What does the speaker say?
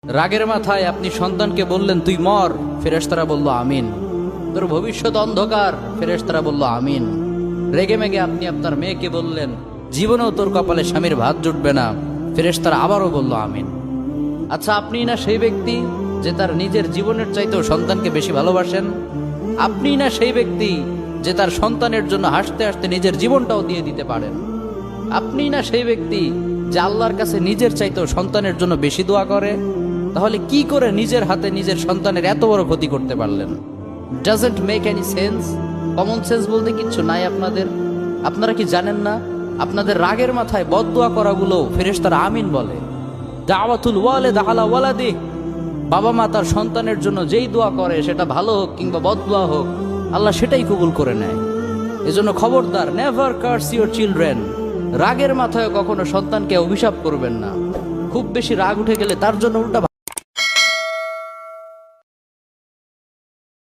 রাগের মাথায় আপনি সন্তানকে বললেন তুই মর, ফেরেশতারা বলল আমিন। তোর ভবিষ্যৎ অন্ধকার, ফেরেশতারা বলল আমিন। রেগে মেগে আপনি আপনার মেয়েকে বললেন জীবনেও তোর কপালে স্বামীর ভাত জুটবে না, ফেরেশতারা আবারও বলল আমিন। আচ্ছা, আপনি না সেই ব্যক্তি যে তার নিজের জীবনের চাইতেও সন্তানকে বেশি ভালোবাসেন? আপনি না সেই ব্যক্তি যে তার সন্তানের জন্য হাসতে হাসতে নিজের জীবনটাও দিয়ে দিতে পারেন? আপনি না সেই ব্যক্তি যে আল্লাহর কাছে নিজের চাইতেও সন্তানের জন্য বেশি দোয়া করে? তাহলে কি করে নিজের হাতে নিজের সন্তানের এত বড় ক্ষতি করতে পারলেন? Doesn't make any sense. Common sense বলতে কিচ্ছু নাই আপনাদের? আপনারা কি জানেন না আপনাদের রাগের মাথায় বদদোয়া করাগুলো ফেরেশতারা আমিন বলে? দাওয়াতুল ওয়ালিদ আলা ওয়ালাদি, বাবা মা তার সন্তানের জন্য যেই দোয়া করে সেটা ভালো হোক কিংবা বদদোয়া হোক, আল্লাহ সেটাই কবুল করে নেয়। এজন্য খবরদার, নেভার কার্স ইউর চিলড্রেন। রাগের মাথায় কখনো সন্তানকে অভিশাপ করবেন না। খুব বেশি রাগ উঠে গেলে তার জন্য উল্টা